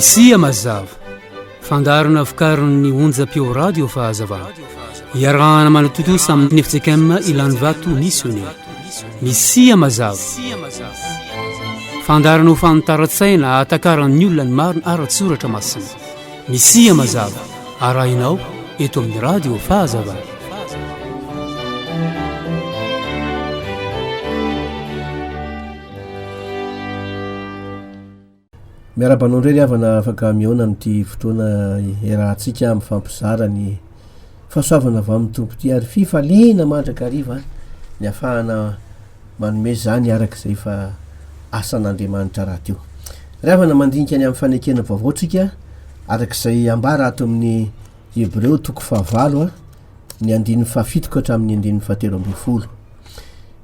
Misia mazava fandarana fikaron'ny onjam-peo radio fahazavana iarahana manototosa amin'ny FJKM Ilany Vato missionnaire. Misia mazava fandarana ho fanontara-tsaina atakaran'ny olona ny marina ara-tsoratra masina. Misia mazava arahinao eto amin'ny radio fahazavana. miarabanao ndray ry havana afaka miona amin'ity fotoana erahantsika mifampizara ny fahasoavana avy amin'ny tompo ty ary fifaliana mandrakariva ny ahafahana manome zany arak'izay fa asan'Andriamanitra raha teo. Ry havana mandinika ny amin'ny fanekena vaovaotsika arak'izay ambara ato amin'ny Hebreo 9 ny 17 hatramin'ny 17.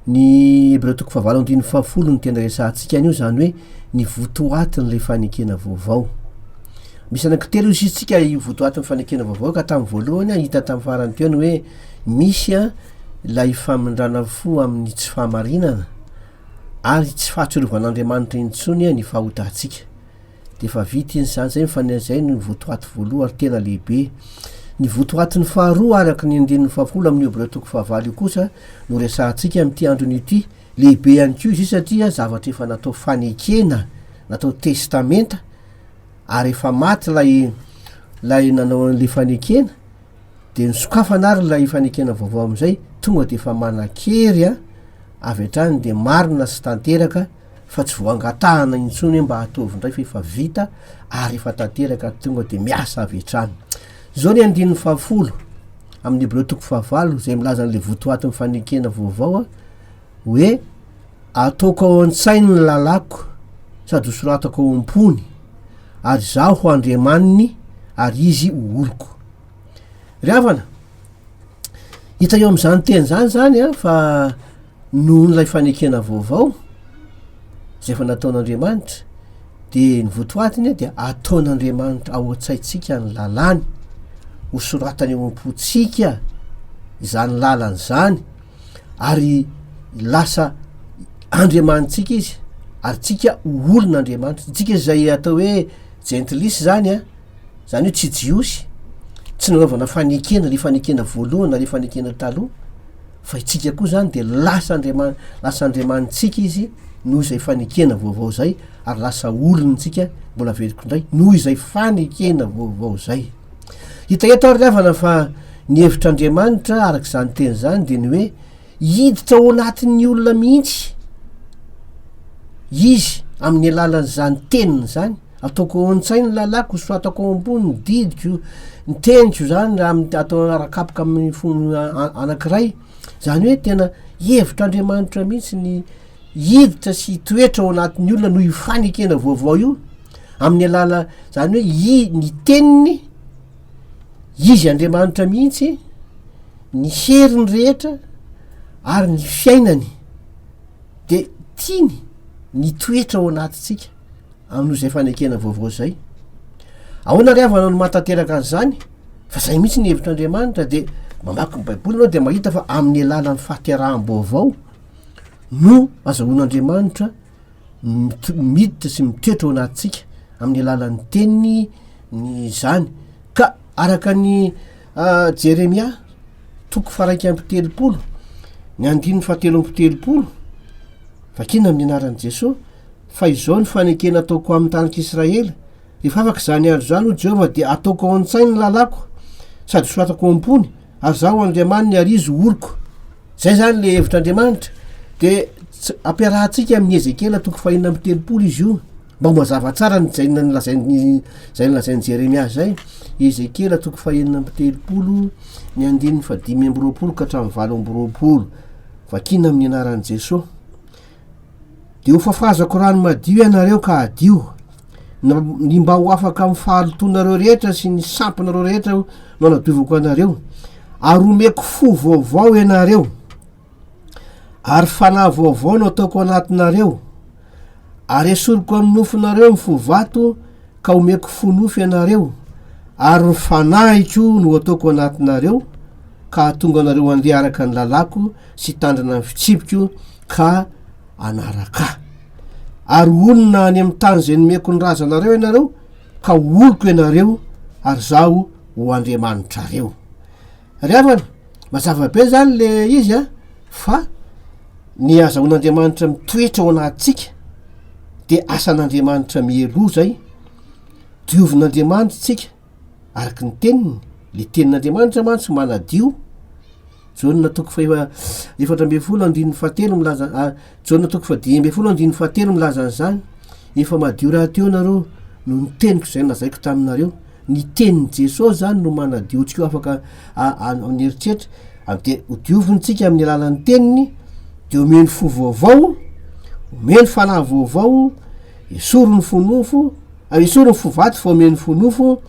Ny Hebreo 9:17 ny tena resahantsika an'io zany hoe ny votoatin' le fanekena vaovao. Misy anankitelo isitsika i votoatin' fanekena vaovao ka tamin'ny voalohany hita tamin'ny farany teo ny hoe misy ilay famindrana fo amin'ny tsy fahamarinana ary tsy fahatsiarovan'Andriamanitra intsony ny fahotantsika. De fa vita iny zany zay mifanazay ny votoaty voaloha ary tena lehibe. Ny votoatin'ny faharoa araka ny 17 amin'ny Hebreo 9 io kosa no resahantsika amin'ity andron'ity lehibe ihany koa izy satria zavatra efa natao fanekena, natao testamenta ary efa maty lay nanao an'le fanekena de nisokafana ary lay fanekena vaovao am'izay tonga de efa manan-kery avy hatrany de marina sy tanteraka fa tsy voangatahana intsony mba ataovy indray fa efa vita ary efa tanteraka tonga de miasa avy hatrany. Zao ny 17 amin'ny Hebreo 9 zay milaza an'le votoatin'ny fanekena vaovao hoe ataoko ao an-tsainy ny lalako sady hosoratako ao am-pony ary zaho ho Andriamaniny ary izy ho oloko. Ry havana hita eo am'izany teny zany fa noho nylay fanekena vaovao zay fa nataon'Andriamanitra de ny votoatiny de ataon'Andriamanitra ao an-tsaitsika ny lalany hosoratany eo am-pontsika izany lalany zany ary lasa Andriamanitsika izy ary tsika olon'Andriamanitra. Tsika zay atao hoe gentlisy zany zany hoe tsy jiosy tsy nanaovana fanekena le fanekena voalohany na le fanekena taloha fa itsika koa zany de lasa Andriamanitsika izy noho izay fanekena vaovao zay ary lasa olontsika mbola veliko indray noho izay fanekena vaovao zay. Hita eto ary havana fa ny hevitr'Andriamanitra arak'izany teny zany de ny hoe hiditra ao anatin'ny olona mihitsy izy amin'ny alalan'ny zany teniny zany. Ataoko ao an-tsainy lalako hosoratako ao ambony ny didiko ny teniko zany atao arakapoka amin'ny fomba anankiray zany hoe tena hevitr'Andriamanitra mihitsy ny hiditra sy toetra ao anatin'ny olona noho ifanekena vaovao io amin'ny alala zany hoe ny teniny izy Andriamanitra mihitsy ny heriny rehetra ary ny fiainany de tiany ny toetra ao anatitsika amin'izay fanekena vaovao zay. Ahoana ry havana no matanteraka an'izany fa zay mihitsy ny hevitr'Andriamanitra de mamaky ny baiboly anao de mahita fa amin'ny alalan'ny fahateraham-baovao no azahoan'Andriamanitra miditra sy mitoetra ao anatitsika amin'ny alalan'ny teniny ny zany. Ka araka ny Jeremia 1:7 ny 7:7 vakina amin'ny anaran'i Jesosy fa izao ny fanekena ataoko amin'ny tanik'Israely rehefa afaka zany andro zany ho Jehova de ataoko ao an-tsainy ny lalako sady soratako ao am-pony ary zaho Andriamaniny ary izy oloko. Zay zany le hevitr'Andriamanitra de ampiarahantsika amin'ny Ezekiela 3:3 izy io mba mazava tsara ny zay nolazainy Jeremia zay. Ezekiela 3:3 ny 5:20 ka hatramin'ny 20 vakina amin'ny anaran'i Jesosy. De ho fafazako rano madio ianareo ka adio ny mba ho afaka amin'ny fahalotonareo rehetra sy ny sampinareo rehetra no anadiovako anareo ary omeko fo vaovao ianareo ary fanahy vaovao no ataoko anatinareo ary esoriko amin'ny nofinareo ny fo vato ka omeko fo nofy ianareo ary ny fanahiko no ataoko anatinareo ka tonga anareo andeha araka ny lalako sy tandrana ny fitsipiko ka anaraka ary olona any amin'ny tany zay nomeko ny razanareo ianareo ka oloko ianareo ary zaho ho Andriamanitra reo. Ry havana, mazava be zany le izy a, fa ny azahoan'Andriamanitra mitoetra ao anatsika de asan'Andriamanitra mielo zay, diovin'Andriamanitra tsika araky ny teniny, le tenin'Andriamanitra mantsy manadio. Jaonina toko efatra amby folo andin'ny fahatelo milaza, jaonina toko fadimy amby folo andin'ny fahatelo milaza an'izany, efa madio raha teo nareo no ny teniko zay nazaiko taminareo, ny tenin'i Jesosy zany no manadio tsika afaka amin'ny eritreritra, de diovontsika amin'ny alalan'ny teniny, de omeny fo vaovao, omeny fanahy vaovao, esorony fonofo, esorony fovaty fa omeny fonofo,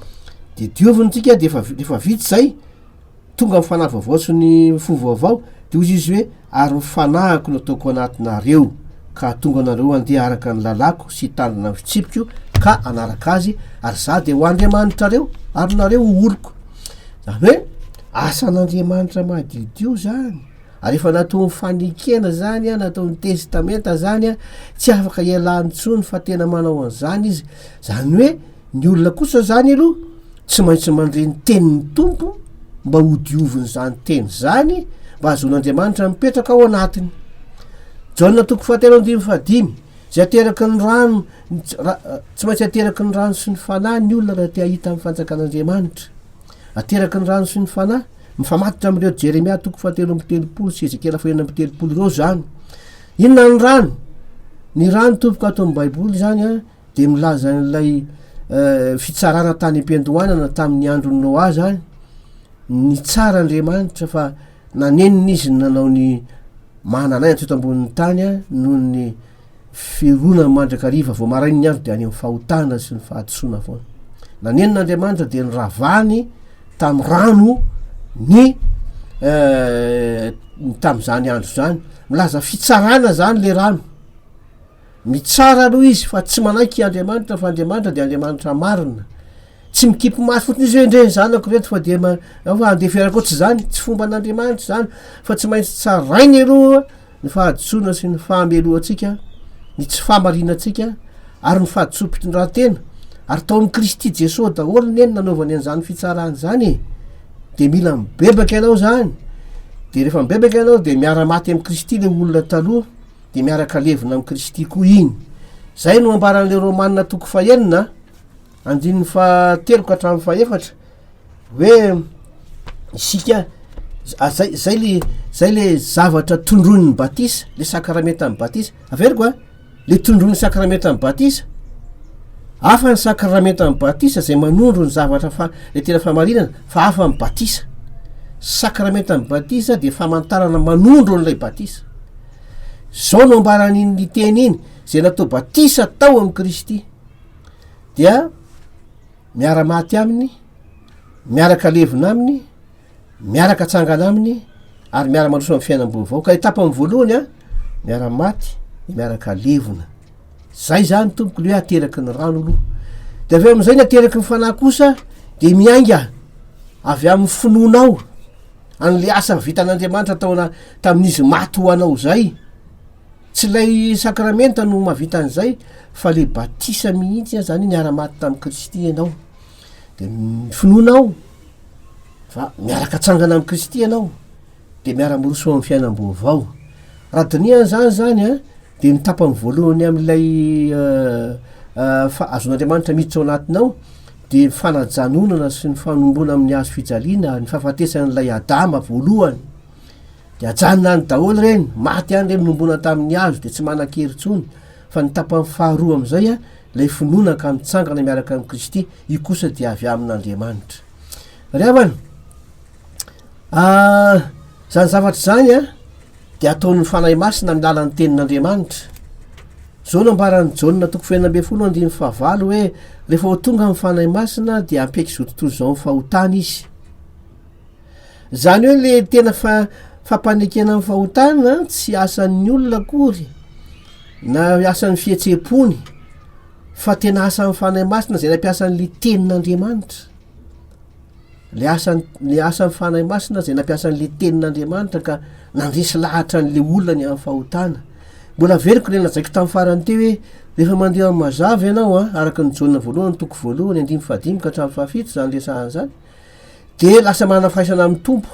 de diovontsika de efa vitsy zay, tonga amin'ny fanahy vaovao sy ny fo vaovao, de ozy izy hoe ary mifanahiko no ataoko anatinareo, ka tonga anareo andeha araka ny lalako sy tandrina ny fitsipiko ka anaraka azy, ary za de ho Andriamanitra reo ary nareo ho oloko. Zany hoe asan'Andriamanitra madiodio zany, ary efa natao ny fanekena zany a, natao ny testamenta zany a, tsy afaka ialany tsony fa tena manao an'izany izy. Zany hoe ny olona kosa zany aloha tsy maintsy mandreny tenin'ny tompo mba ho dioviny zany teny zany, mba azoan'Andriamanitra mipetraka ao anatiny. Jaonina toko fahatelo andimy fadimy, zay ateraky ny rano, tsy maintsy ateraky ny rano sy ny fanahy ny olona raha te ahita amin'ny fanjakan'Andriamanitra. Ateraky ny rano sy ny fanahy, mifamatitra amin'ireo Jeremia toko fahatelo amby telopolo sy Ezekela fahaenina amby telopolo ireo zany. Inona ny rano? Ny rano tompoka ato amin'ny baiboly zany a, de milaza n'ilay fitsarana tany am-piandohanana tamin'ny andron'ny Noa zany, ny tsara Andriamanitra fa nanenina izy nanao ny mananay antsoto ambonin'ny tany a, noho ny firona mandrakariva vao marainy ny andro de any amin'ny fahotana sy ny fahadisoana foana. Naneninaandriamanitra de ny ravany tamy rano ny tam'zany andro zany, milaza fitsarana zany le rano, mitsara aloha izy fa tsy manaiky Andriamanitra, fa Andriamanitra de Andriamanitra marina, tsy mikipy maso fotiny izy hoe ndre zanako reto fa de andeferako ohatsy zany, tsy fomba an'Andriamanitra zany, fa tsy maintsy tsarainy aloha ny fahadisoana sy ny fahameloatsika, ny tsy famarinatsika, ary ny fahadisom-pitondran-tena, ary tao amin'ny Kristy Jesosy daholo neny nanaovany an'izany fitsarany zany, de mila mibebaky ianao zany, de rehefa mibebaky ianao de miara-maty amin'ny Kristy le olona taloha, de miaraka levina amin'ny Kristy koa iny. Zay no ambaran'le Romanina toko fahenina andin'ny fahatelo ka hatramin'ny faefatra, hoe isika zay le zavatra tondroin'ny batisa, le sakramenta amin'ny batisa, averiko a, le tondroin'ny sakramenta amin'ny batisa, hafa ny sakramenta amin'ny batisa zay manondro ny zavatra le tena famarinana, fa hafa amin'ny batisa. Sakramenta amin'ny batisa de famantarana manondro an'ilay batisa. Zao no ambaran'iny teny iny, zay natao batisa tao amin'ny Kristy, dia miara-maty aminy, miaraka levina aminy, miaraka tsangana aminy, ary miara-mandroso amin'ny fiainam-baovao. Ka etapany voalohany a, miara-maty, miaraka levina. Zay zany tompoko le hoe ateraky ny rano aloha. De avy am'izay ny ateraky ny fanahy kosa, de miainga avy amin'ny finoanao, an'le asa vitan'Andriamanitra ataona tamin'izy maty ho anao zay. Tsy lay sakramenta no mahavita an'izay, fa le batisa mihitsy zany miara-maty tamin'ny Kristy ianao, de finoanao, fa miaraka tsangana amin'ny Kristy ianao, de miara-moroso amin'ny fiainam-baovao. Raha dinihan zany a, de mitapany voalohany amin'ilay azon'Andriamanitra miditra ao anatinao, de fanajanonana sy ny fanombona amin'ny hazo fijaliana, ny fahafatesan'ilay Adama voalohany, de ajanona any daholo reny, maty any reny nombona tamin'ny hazo, de tsy manan-kery-tsony, fa ny tapany faharoa am'izay a, lay finoana ka mitsangana miaraka amin'ny Kristy, io kosa de avy amin'Andriamanitra. Ry havana, zany zavatra zany a, de ataon'ny fanahy masina ny lalan'ny tenin'Andriamanitra. Zao no ambaran'ny Jaonina toko fahenina amby folo andin'ny fahavalo hoe rehefa ho tonga amin'ny fanahy masina dia ampiaiky zao tontolo zao amin'ny fahotana izy. Zany hoe le tena fampanekena amin'ny fahotana tsy asan'ny olona akory na asan'ny fietsepony, fa tena asan'ny fanahy masina zay nampiasan'le tenin'Andriamanitra. Le asan'ny fanahy masina zay nampiasan'le tenin'Andriamanitra ka nandresy lahatra an'le olona ny amin'ny fahotana. mbola veriko le nazaiko tamin'ny farany teo hoe rehefa mandeha mazava ianao araka ny jaona voalohany toko voalohany 5 ka hatramin'ny 7 zany lesahany zany de lasa manana fahaisana amin'ny tompo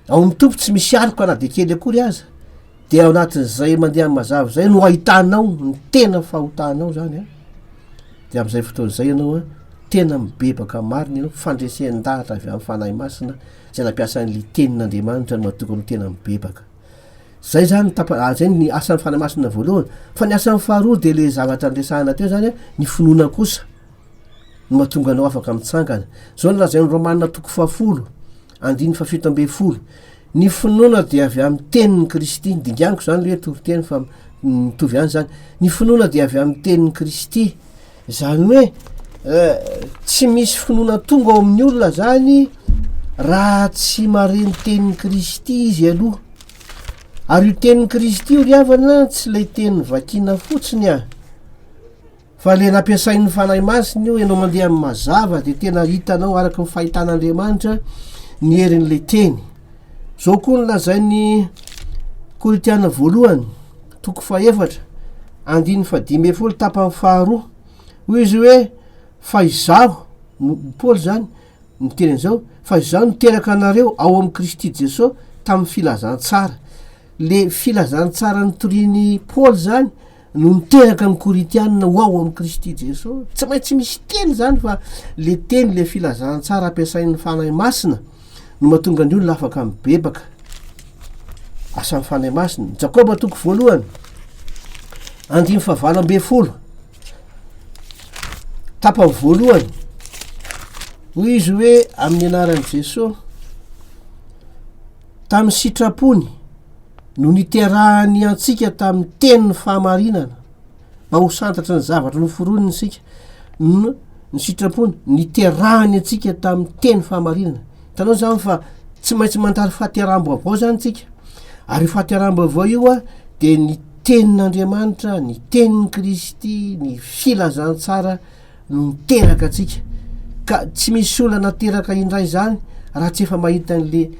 ao amin'ny tompo tsy misy alika na de kely akory aza de ao anatin'zay mandeha amin'ny mazava zay no ahitanao ny tena fahotanao zany de am'izay fotoan'zay ianao tena mibebaka mariny ianao fandresendahatra avy amin'ny fanahy masina zay nampiasan'le tenin'Andriamanitra no mahatonga no tena mibebaka zay zany zay ny asan'ny fanahy masina voalohany fa ny asan'ny faharoa de le zavatra andresahana teo zany ny finoana kosa no mahatonga anao afaka mitsangana zao ny lazay ny Romanina 10:17 ny finoana de avy amin'ny tenin'ny Kristy dinganiko zany le hoe toriteny fa mitovy ihany zany ny finoana de avy amin'ny tenin'ny Kristy zany hoe tsy misy finoana tonga ao amin'ny olona zany raha tsy mareny tenin'ny Kristy izy aloha ary io tenin'ny Kristy io riavana tsy le teny vakina fotsiny fa le nampiasain'ny fanahy masina io ianao mandeha amin'ny mazava de tena hitanao araka ny fahitan'Andriamanitra ny herin'le teny zao koa ny lazay ny Korintiana voalohany 4:5 tapany faharoa hoy izy hoe fa izaho Paoly zany miteny zao fa izaho niteraka anareo ao amin'ny Kristy Jesosy tamin'ny filazantsara le filazantsara nitoriny Paoly zany no niteraka ny Korintiana ho ao amin'ny Kristy Jesosy tsy maintsy misy teny zany fa le teny le filazantsara ampiasain'ny fanahy masina no mahatonga ny olona afaka mibebaka asan'ny fanahy masina. Jakoba 1:9 tapany voalohany hoy izy hoe amin'ny anaran'i Jesosy tamin'ny sitrapony no niterahany antsika tamin'ny tenin'ny fahamarinana mba ho santatra ny zavatra noforoniny sika ny sitrapony niterahany antsika tamin'ny teny fahamarinana hitanao zany fa tsy maintsy mandary fahaterambo avao zany tsika ary fahaterambo avao io de ny tenin'Andriamanitra ny tenin'ny Kristy ny filazantsara no niteraka atsika ka tsy misy olona nateraka indray zany raha tsy efa mahita le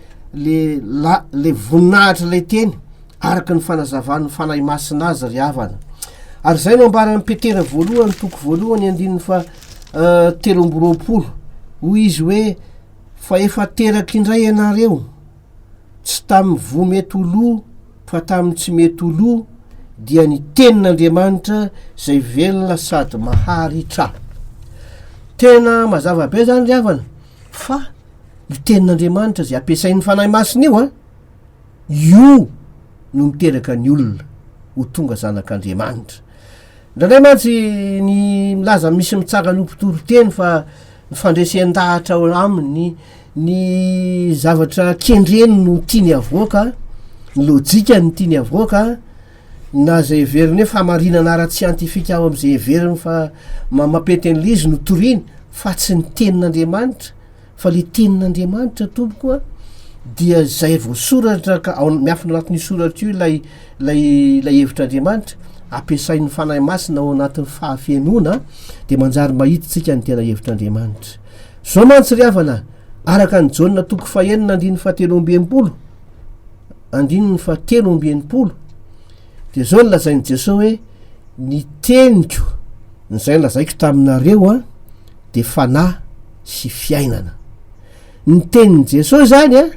voninahitra le teny araka ny fanazavan'ny fanahy masina azy ry havana ary zay no ambarany Petera voalohany 2:13 hoy izy hoe fa efa teraka indray ianareo tsy tamin'ny vo mety oloa fa tamin'ny tsy mety oloa dia ny tenin'Andriamanitra zay velona sady maharitra tena mazava be zany ry havana fa io tenin'Andriamanitra zay ampiasain'ny fanahy masina io no miteraka ny olona ho tonga zanak'Andriamanitra ndraindray mantsy ny milaza misy mitsanga ny ompitory-teny fa ny fandresen-dahatra ao aminy ny zavatra kendreny no tiany avoaka ny lojika ny tiany avoaka na zay heveriny hoe fahamarinana ara-tsiantifika ao am'izay heveriny fa mampeten'le izy no toriny fa tsy ny tenin'Andriamanitra fa le tenin'Andriamanitra tompoko dia zay voasoratra ka miafina anatin'ny soratra io lay hevitr'Andriamanitra ampiasain'ny fanahy masina ao anatin'ny fahafianoana de manjary mahitatsika ny tena hevitr'Andriamanitra zao mantsy ry havana araka ny Jaona 4:17 de zao ny lazain'i Jesosy hoe ny teniko nyzay lazaiko taminareo de fanahy sy fiainana ny tenin'i Jesosy zany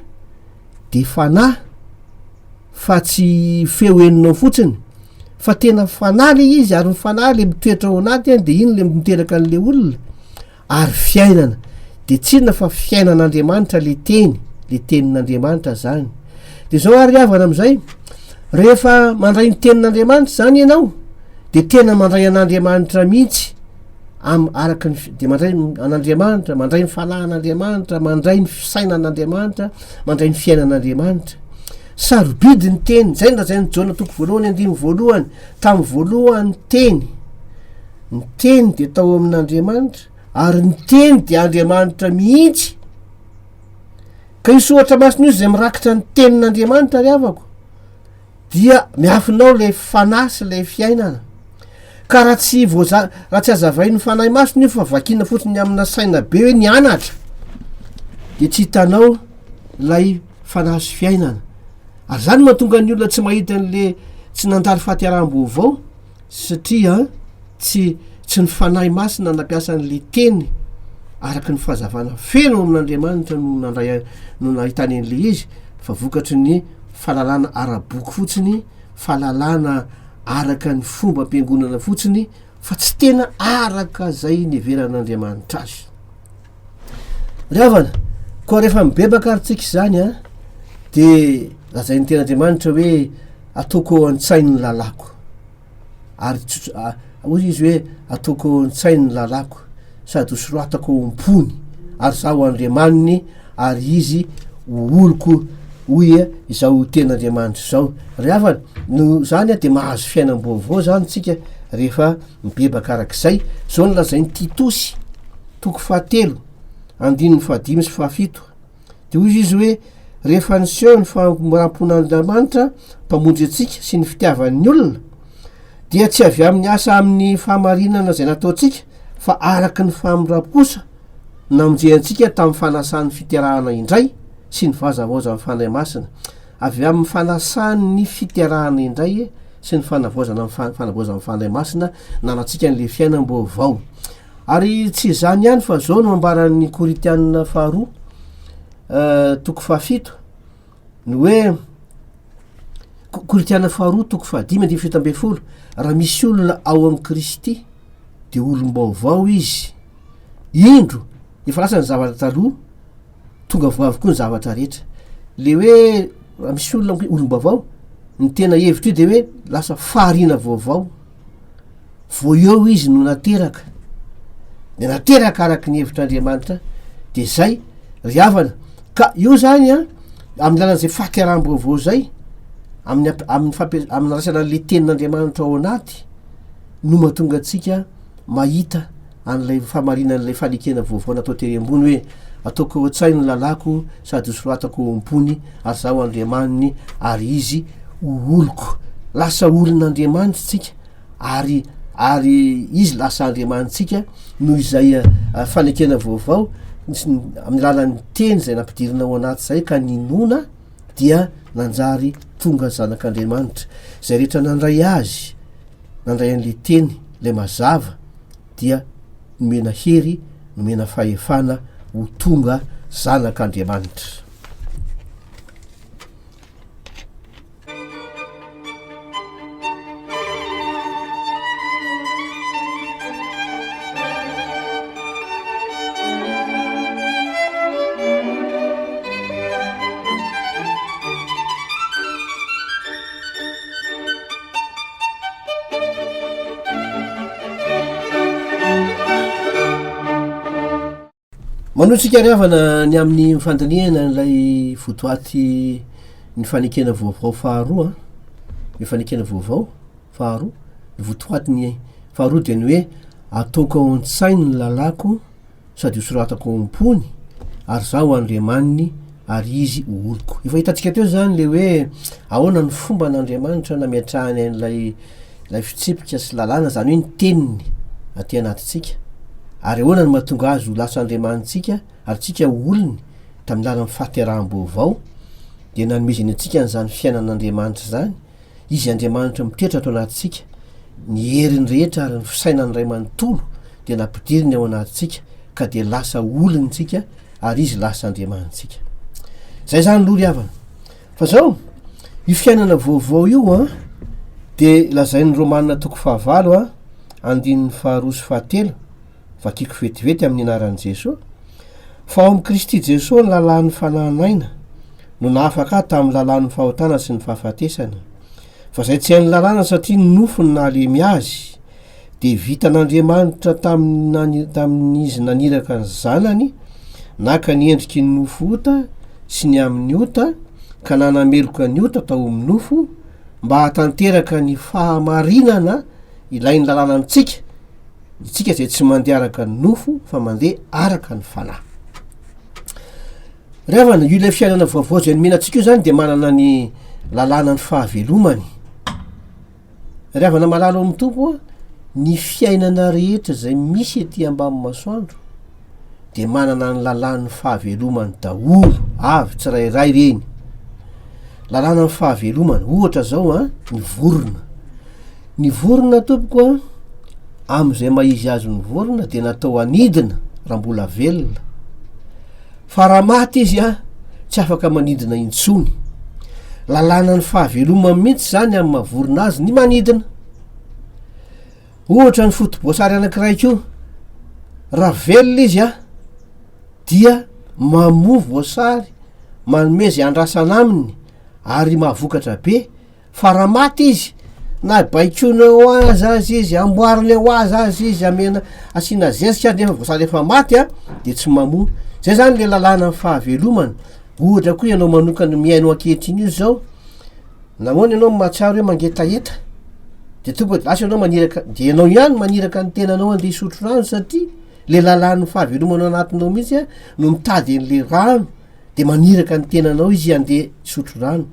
de fanahy fa tsy feo eninao fotsiny fa tena fanahy le izy ary ny fanahy le mitoetra ao anaty de iny le miteraka an'le olona ary fiainana de tsinona fa fiainan'Andriamanitra le tenin'Andriamanitra zany de zao ary havana am'izay rehefa mandray ny tenin'Andriamanitra zany ianao de tena mandray an'Andriamanitra mihitsy araka de mandray an'Andriamanitra mandray ny fanahin'Andriamanitra mandray ny fisainan'Andriamanitra mandray ny fiainan'Andriamanitra sarobidy ny teny zay zay ny Jaona 1:5 tamin'ny voalohany ny teny de tao amin'Andriamanitra ary ny teny de Andriamanitra mihitsy ka iso ohatra masina io zay mirakitra ny tenin'Andriamanitra ry havako dia miafinao le fanahy sy le fiainana ka raha tsy azavain'ny fanahy masina io fa vakina fotsiny amina saina be hoe ny anatra de tsy hitanao lay fanahy sy fiainana ary zany mahatonga ny olona tsy tsy nandalo fahatiaram-baovao satria tsy nyfanahy masina nampiasan'le teny araky ny fahazavana feno amin'Andriamanitra no nahitany an'le izy fa vokatry ny fahalalana ara-boky fotsiny, fahalalana araka ny fomba ampiangonana fotsiny fa tsy tena araka zay neveran'Andriamanitra azy. Ravana koa rehefa mibebaka aritsika zany a de lazay ny ten'Andriamanitra hoe ataoko an-tsainy lalako ary ozy izy hoe ataoko an-tsainy lalako sady hosoratako ompony ary zaho Andriamaniny ary izy oloko hoy izao ten'Andriamanitra zao. Ravana no zany a de mahazo fiainam-baovao zany tsika rehefa mibebaka arak'izay. Zao no lazainy Titosy 3:5-7 de hoy izy hoe rehefa niseho ny famorampon'Andriamanitra mpamonjy atsika sy ny fitiavan'ny olona dia tsy avy amin'ny asa amin'ny fahamarinana zay nataotsika fa araky ny famoram-posa namonjehantsika tamin'ny fanasan'ny fitiarahana indray sy ny vazavaozan'ny fanahy masina. Avy amin'ny fanasan'ny fitiarahana indray sy ny fanavaozana fanavaozan'ny fanahy masina nanatsika n'le fiainam-baovao. Ary tsy zany ihany fa zao no ambaran'ny Koritianina 2:7 ny hoe Koritianina 2:5-7 raha misy olona ao amin'ny Kristy de olom-baovao izy, indro efa lasa ny zavatra taloha, tonga voavy koa ny zavatra rehetra. Le hoe raha misy olona olom-baovao ny tena hevitra io de hoe lasa faharina vaovao, vo eo izy no nateraka de nateraka araky ny hevitr'Andriamanitra de zay riavana. Ka io zany a amin'ny lalan'izay fahatiaram-baovao zay amin'ny rasana le tenin'Andriamanitra ao anaty no mahatonga atsika mahita an'lay fahamarinan'lay fanekena vaovao natao teny ambony hoe ataoko an-tsainy lalako sady hosoratako ompony ary zaho Andriamaniny ary izy oloko. Lasa olon'Andriamanitra tsika ary izy lasa Andriamanitsika noho izay fanekena vaovao amin'ny lalan'ny teny zay nampidirina ao anaty zay ka ninona dia nanjary tonga zanak'Andriamanitra. Zay rehetra nandray azy, nandray an'le teny le mazava dia nomena hery, nomena fahefana ho tonga zanak'Andriamanitra. Manotsika riavana ny amin'ny mifandaniana n'lay votoaty ny fanekena vaovao faharoa, ny fanekena vaovao faharoa, ny votoaty ny faharoa de ny hoe ataoko ao an-tsainy ny lalako sady hosoratako ompony ary zaho Andriamaniny ary izy oloko. Efa hitantsika teo zany le hoe ahoana ny fomba n'Andriamanitra namiatrahany an'lay fitsipika sy lalàna zany hoe ny teniny aty anatytsika ary ahoana ny mahatonga azy ho lasa Andriamanitsika ary tsika olony tamin'ny lalan'ny fahatiaram-baovao de nanomezany atsika n'zany fiainan'Andriamanitra zany. Izy Andriamanitra mitoetra ato anatytsika, ny heriny rehetra ary ny fisainany ray manontolo de nampidiriny ao anatytsika ka de lasa olonytsika ary izy lasa Andriamanitsika. Zay zany loha riavana. Fa zao io fiainana vaovao io a de lazain'ny Romanina 5:2-7 vakiko vetivety amin'ny anaran'i Jesosy fa ao amin'ny Kristy Jesosy ny lalàn'ny fananaina no nahafaka tamin'ny lalàn'ny fahotana sy ny fahafatesana. Fa zay tsy hain'ny lalàna satria ny nofony nahalemy azy de vitan'Andriamanitra tamin'izy naniraka ny zanany naka ny endriky ny nofo ota sy ny amin'ny ota ka nanameloka ny ota tao amin'ny nofo mba hatanteraka ny fahamarinana ilain'ny lalàna amitsika, itsika zay tsy mandeha araka ny nofo fa mandeha araka ny fanahy. Revana io le fiainana vaovao zay nomenatsika io zany de manana ny lalàna ny fahavelomany. Revana malalo amin'ny tompo a ny fiainana rehetra zay misy ety ambamy masoandro de manana ny lalàn'ny fahavelomany daholo avy tsirairay reny. lalàna ny fahavelomana ohatra zao a ny vorona tompokoa am'izay maizy azo ny vorona de natao anidina raha mbola velona fa raha maty izy a tsy afaka manidina intsony. Lalàna ny fahavelomana mihitsy zany amy mahavorona azy ny manidina. Ohatra ny fotoboasary anakiray ko raha velona izy a dia mamoa voasary manome zay andrasana aminy ary mahavokatra be. Fa raha maty izy na baikona ho azy izy amboariny ho azy izy amena asina zezika nefa voasary efa maty a de tsy mamoa. Zay zany le lalàna ny fahavelomana. Ohatra koa ianao manokany miaino ankehitriny io zao namoana ianao mahatsiaro hoe mangetaeta de tompo lasa ianao maniraka de ianao ihany maniraka ny tenanao andeha hisotro rano satria le lalàna ny fahavelomana anatinao mihitsy a no mitady an'le rano de maniraka ny tenanao izy andeha hisotro rano.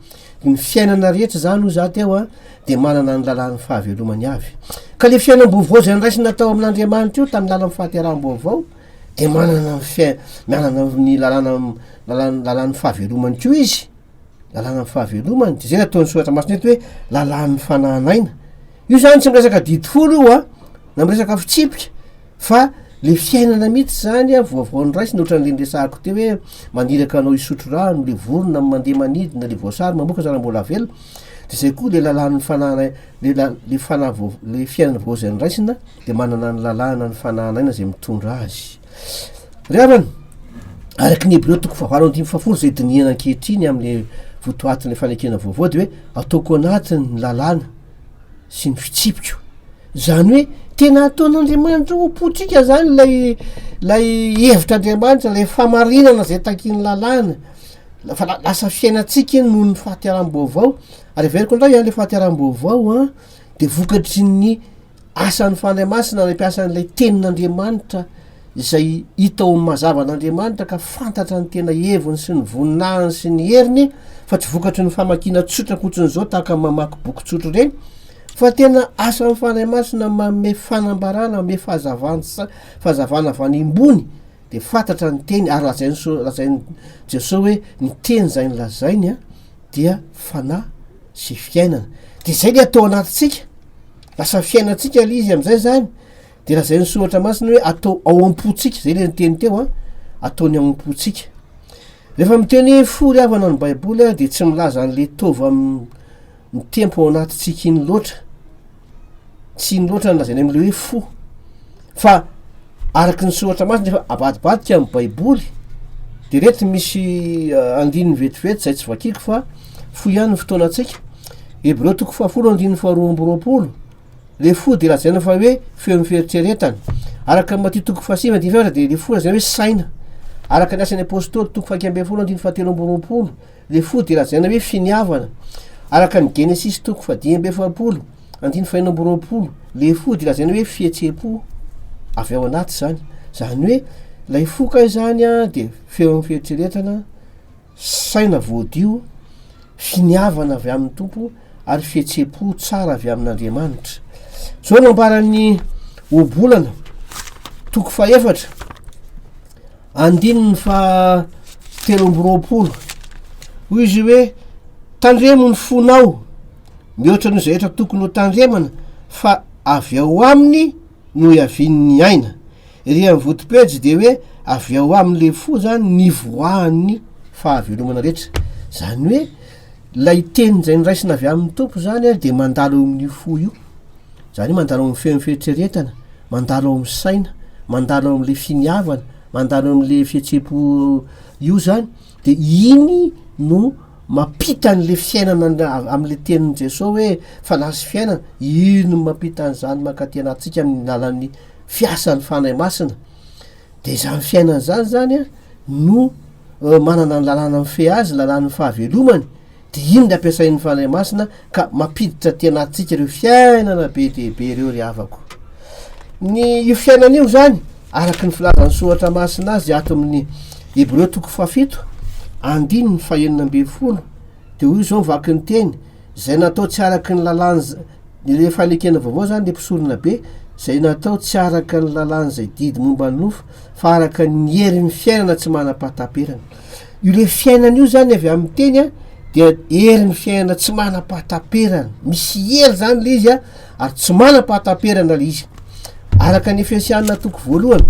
Ny fiainana rehetra zany o za teo a de manana ny lalàna ny fahavelomany avy. Ka le fiainam-baovao zay nraisy natao amin'Andriamanitra io tamin'ny lalàna fahateram-baovao de manana ny lalàna fahavelomany ko izy. Lalàna fahavelomany de zay nataon'ny soratra masina eto hoe lalàna fanahanaina. Io zany tsy miresaka didy folo io a na miresaka fitsipika fa le fiainana mihitsy zany a voavaon'ny raisina ohatran'le ndresahako teo hoe maniraka anao hisotro rano le vorona mandeha manidina le voasary mamoaka zany mbola velona. De zay koa le lalàna ny fanahana le fiainana voazan'ny raisina de manana ny lalàna ny fanahanaina zay mitondra azy. Ravana araky ny Hébreo toko fahavalo andimy fafolo zay dinihana ankehitriny am'le votoatin'le fanekena vaovao de hoe ataoko anatiny ny lalàna sy ny fitsipiko. Zany hoe tena ataon'Andriamanitra opotsika zany lay hevitr'Andriamanitra lay famarinana zay takiny lalàna fa lasa fiainatsika noho ny fahateram-baovao. Ary veriko indray le fahateram-baovao a de vokatry ny asan'ny fandray masina le mpiasan'lay tenin'Andriamanitra izay hita ao mazava an'Andriamanitra ka fantatra ny tena heviny sy ny voninahiny sy ny heriny fa tsy vokatry ny famakina tsotra kotriny zao tahaka mamaky boky tsotro reny fa tena asan'ny fandray masina manome fanambarana manome fahazavana avy any imbony de fantatra ny teny ary lazainy Jesosy hoe ny teny zay ny lazainy a dia fanahy sy fiainana. De zay le atao anatitsika lasa fiainatsika le izy am'izay zany de lazainy soratra masina hoe atao ao am-potsika zay le nyteny teo a ataony ao am-potsika. Rehefa miteny fo ry havana ny baiboly a de tsy milaza an'le tova ny tempo ao anatitsika iny loatra tsy iny loatra ny lazainy am'le hoe fo fa araky ny soratra masina efa abadibadika amin'ny baiboly de rety misy andininy vetivety zay tsy vakiko fa fo ihany ny fotoanatsika. Hébreo toko fafolo andininy faharoa amby roapolo le fo de lazaina fa hoe feo mifieritreretana araka Matthieu toko fahasivy andininy efatra de le fo lazaina hoe saina. Araka ny asan'ny apôstôly toko fahaky amby folo andininy fahatelo amby roapolo le fo de lazaina hoe finiavana. Araka ny Genesis toko fahadimy amby efapolo andininy fahaenina amby roapolo le fo de lazaina hoe fihetsepo avy ao anaty zany. Zany hoe lay foka zany a de feo mifieritreretana, saina voadio, finiavana avy amin'ny tompo ary fihetsepo tsara avy amin'Andriamanitra. Zao nambaran'ny obolana toko faefatra andininy fa telo amby roapolo hoy izy hoe tandremo ny fonao mihoatra no zay etra tokony ho tandremana fa avy ao aminy no iavin'ny aina. Ry amin'ny votopejy de hoe avy ao amin'le fo zany nivoahan'ny fahavelomana rehetra. Zany hoe lay teny zay niraisina avy amin'ny tompo zany a de mandalo amin'io fo io. Zany hoe mandalo amin'ny feo mifieritreretana, mandalo amin'ny saina, mandalo amin'le finiavana, mandalo amin'le fihetsepo io zany de iny no mampita an'le fiainana am'le tenin'i Jesosy hoe fanasy fiainana. Ino mampita an'izany mankaty anatsika amin'ny lalan'ny fiasan'ny fandray masina. De zany fiainana zany a no manana ny lalàna mifehy azy, lalàna fahavelomany de ino le ampiasain'ny fandray masina ka mampiditra tenatsika reo fiainana be dehibe reo ry havako. Io fiainana io zany araky ny filazan'ny soratra masina azy ato amin'ny Hébreo toko fafito andininy fahaenina amby folo de hoy zao mivaky ny teny zay natao tsy araky ny lalàna le fanekena vaovao zany le mpisorona be zay natao tsy araka ny lalàna zay didy momba ny nofo fa araka ny herin'ny fiainana tsy manam-pahataperana. Io le fiainana io zany avy amin'ny teny a dia hery ny fiainana tsy manam-pahataperana, misy hery zany le izy a ary tsy manam-pahataperana le izy. Araka ny Efesianina toko voalohany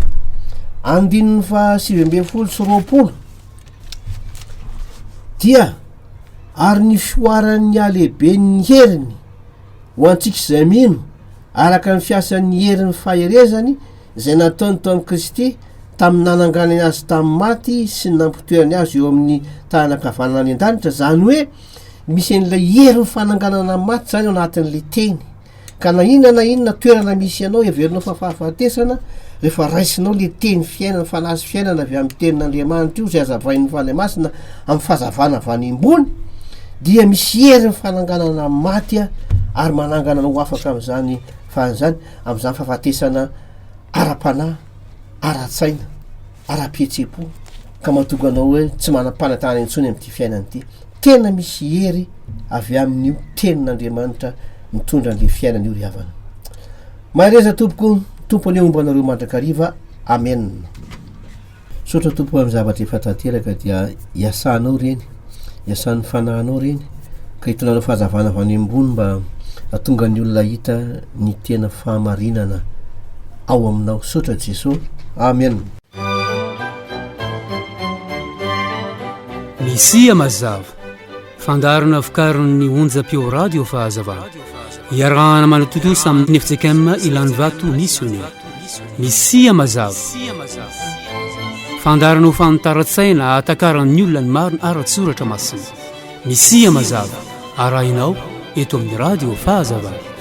7:20 dia ary ny fioaran'ny alehibe ny heriny ho antsika izay mino araka ny fiasan'ny heriny faherezany izay nataony tao amin'ny Kristy tamin'ny nananganany azy tamin'ny maty sy ny nampitoerany azy eo amin'ny tanakavanana any an-danitra. Zany hoe misy an'ilay heriny fananganana maty zany ao anatin'le teny, ka na inona toerana misy ianao everinao fa fahafatesana rehefa raisinao le teny fiainana fanazy fiainana avy amin'ny tenin'Andriamanitra io zay azavain'ny Fanamasina amin'ny fahazavana avy any ambony, dia misy heriny fananganana maty ary manangana anao afaka amin'izany fan'izany amin'izany fahafatesana ara-panahy, ara-tsaina, ara-pihetsepo, ka mahatonga anao hoe tsy manam-panatahana intsony amin'ity fiainana ity. Tena misy hery avy amin'io tenin'Andriamanitra mitondra an'le fiainana io ry havana. Mahereza tompoko, tompony omba anareo mandrakariva. Amen. Sotra tompo amin'ny zavatra efa tanteraka dia iasanao reny, iasan'ny fanahinao reny, ka hitonanao fahazavana avy any ambony mba atonga ny olona hita ny tena fahamarinana ao aminao. Sotra Jesosy. Amen. Misia mazava fandarona vokarin'ny onjam-peo radio fahazavana iarahana manototosa amin'ny FJKM Ilan'ny Vato missionnaire. Misia mazava fandarana ho fanontara-tsaina atakaran'ny olona ny marina ara-tsoratra masina. Misia mazava arahinao eto amin'ny radio fahazavana.